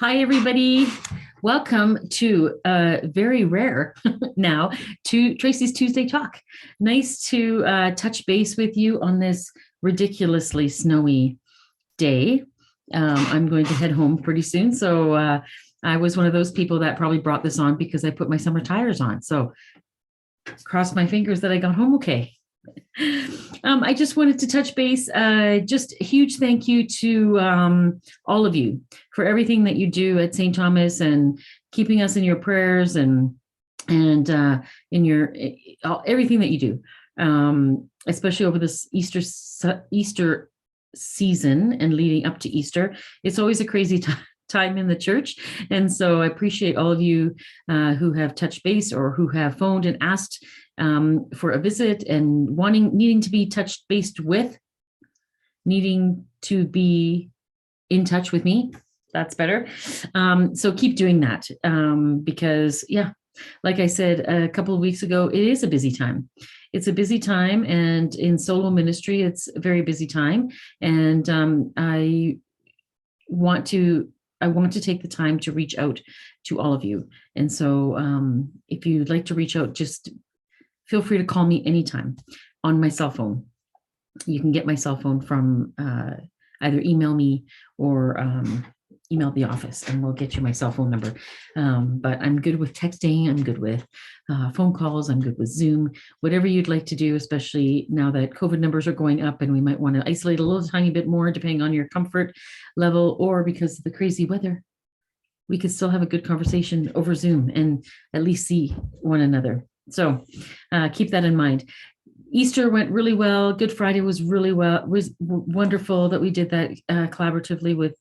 Hi, everybody. Welcome to very rare now to Tracy's Tuesday Talk. Nice to touch base with you on this ridiculously snowy day. I'm going to head home pretty soon. So I was one of those people that probably brought this on because I put my summer tires on. So cross my fingers that I got home okay. I just wanted to touch base. Just a huge thank you to all of you for everything that you do at St. Thomas and keeping us in your prayers and in your everything that you do, especially over this Easter season and leading up to Easter. It's always a crazy time in the church, and so I appreciate all of you who have touched base or who have phoned and asked for a visit and needing to be touched based with, needing to be in touch with me. That's better. So keep doing that because, yeah, like I said a couple of weeks ago, it is a busy time. It's a busy time, and in solo ministry, it's a very busy time. And I want to take the time to reach out to all of you. And so if you'd like to reach out, just feel free to call me anytime on my cell phone. You can get my cell phone from either email me or email the office, and we'll get you my cell phone number. But I'm good with texting. I'm good with phone calls. I'm good with Zoom, whatever you'd like to do, especially now that COVID numbers are going up and we might want to isolate a little tiny bit more depending on your comfort level, or because of the crazy weather, we could still have a good conversation over Zoom and at least see one another. So keep that in mind. Easter went really well. Good Friday was wonderful that we did that collaboratively with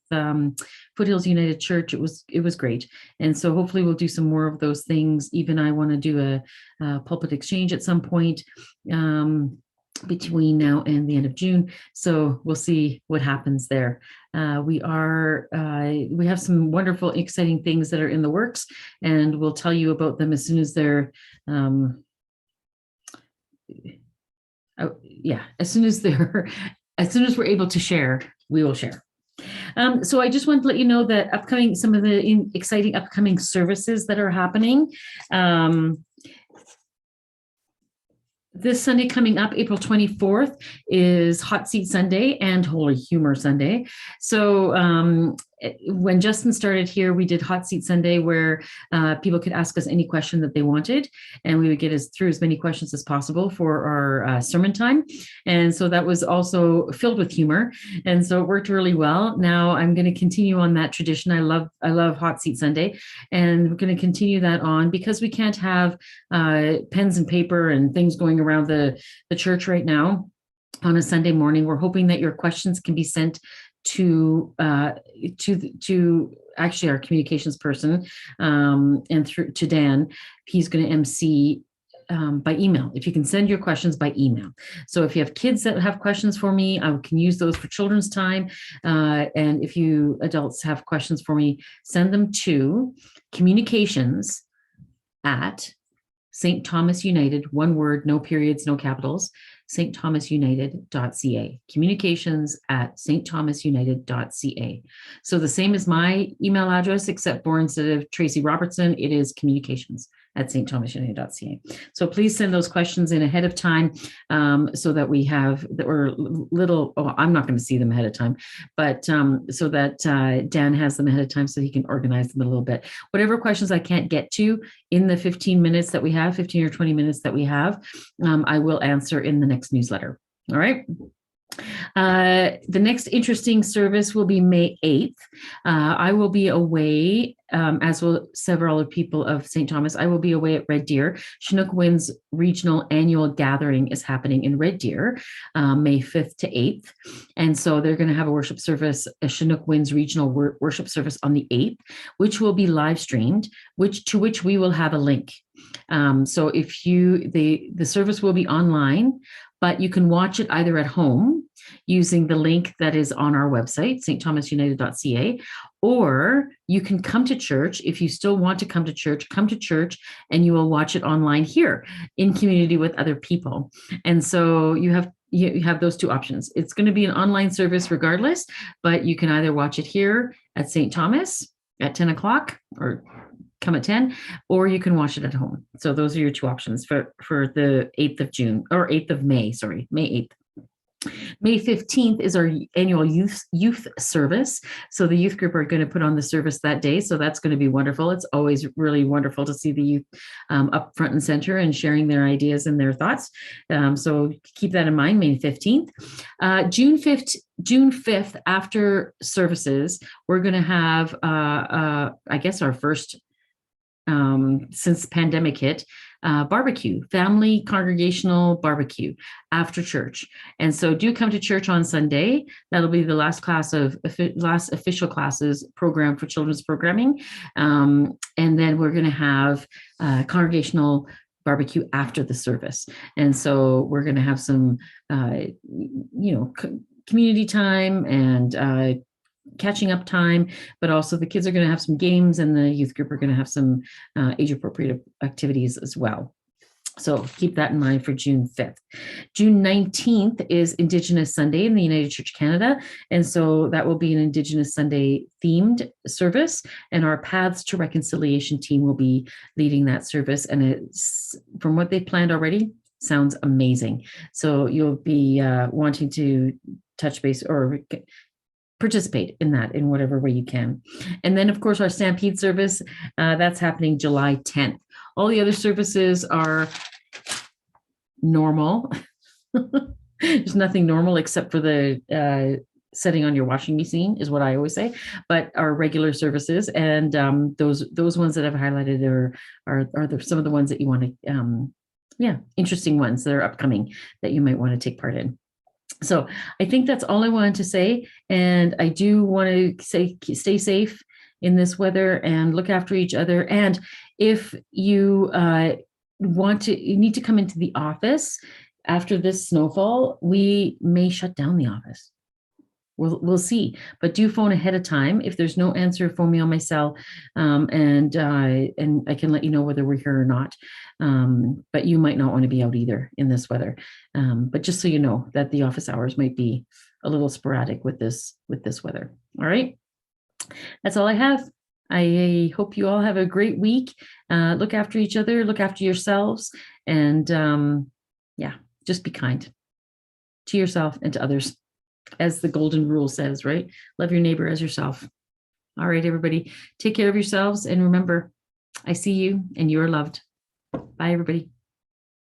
Foothills United Church. It was great. And so hopefully we'll do some more of those things. Even I want to do a pulpit exchange at some point between now and the end of June. So we'll see what happens there. We have some wonderful, exciting things that are in the works, and we'll tell you about them as soon as they're, as soon as we're able to share, we will share. So I just want to let you know that some of the exciting upcoming services that are happening. This Sunday coming up, April 24th, is Hot Seat Sunday and Holy Humor Sunday. So when Justin started here, we did Hot Seat Sunday where people could ask us any question that they wanted, and we would get through as many questions as possible for our sermon time. And so that was also filled with humor, and so it worked really well. Now I'm going to continue on that tradition. I love Hot Seat Sunday, and we're going to continue that on because we can't have pens and paper and things going around the church right now on a Sunday morning. We're hoping that your questions can be sent to actually our communications person and through to Dan. He's going to MC by email. If you can send your questions by email. So if you have kids that have questions for me, I can use those for children's time. And if you adults have questions for me, send them to communications at St. Thomas United, one word, no periods, no capitals, stthomasunited.ca. Communications at stthomasunited.ca. So the same as my email address, except for instead of Tracy Robertson, it is communications at stthomasunited.ca. So please send those questions in ahead of time so that we have, I'm not going to see them ahead of time, but so that Dan has them ahead of time so he can organize them a little bit. Whatever questions I can't get to in the 15 or 20 minutes that we have, I will answer in the next newsletter. All right. The next interesting service will be May 8th. I will be away, as will several people of St. Thomas. I will be away at Red Deer. Chinook Wind's regional annual gathering is happening in Red Deer, May 5th to 8th. And so they're going to have a worship service, a Chinook Wind's regional worship service on the 8th, which will be live streamed, to which we will have a link. So if the service will be online, but you can watch it either at home using the link that is on our website, stthomasunited.ca, or you can come to church. If you still want to come to church, and you will watch it online here in community with other people. And so you have those two options. It's going to be an online service regardless, but you can either watch it here at St. Thomas at 10 o'clock or come at 10, or you can watch it at home. So those are your two options for the 8th of June or 8th of May, sorry, May 8th. May 15th is our annual youth service. So the youth group are going to put on the service that day. So that's going to be wonderful. It's always really wonderful to see the youth up front and center and sharing their ideas and their thoughts. So keep that in mind, May 15th. June 5th, after services, we're going to have, I guess, our first since pandemic hit, barbecue, family congregational barbecue after church. And so do come to church on Sunday. That'll be the last official classes program for children's programming. And then we're going to have congregational barbecue after the service. And so we're going to have some, community time and catching up time, but also the kids are going to have some games and the youth group are going to have some age appropriate activities as well. So keep that in mind for June 5th. June 19th is Indigenous Sunday in the United Church Canada. And so that will be an Indigenous Sunday themed service. And our Paths to Reconciliation team will be leading that service. And it's, from what they've planned already, sounds amazing. So you'll be wanting to touch base or participate in that in whatever way you can. And then, of course, our Stampede service, that's happening July 10th. All the other services are normal. There's nothing normal except for the setting on your washing machine is what I always say, but our regular services. And those ones that I've highlighted are some of the ones that you want to, interesting ones that are upcoming that you might want to take part in. So I think that's all I wanted to say. And I do want to say, stay safe in this weather and look after each other. And if you you need to come into the office after this snowfall, we may shut down the office. We'll see, but do phone ahead of time. If there's no answer, phone me on my cell, and I can let you know whether we're here or not. But you might not want to be out either in this weather. But just so you know that the office hours might be a little sporadic with this weather. All right, that's all I have. I hope you all have a great week. Look after each other, look after yourselves, and just be kind to yourself and to others. As the golden rule says, right? Love your neighbor as yourself. All right, everybody, take care of yourselves. And remember, I see you and you are loved. Bye, everybody.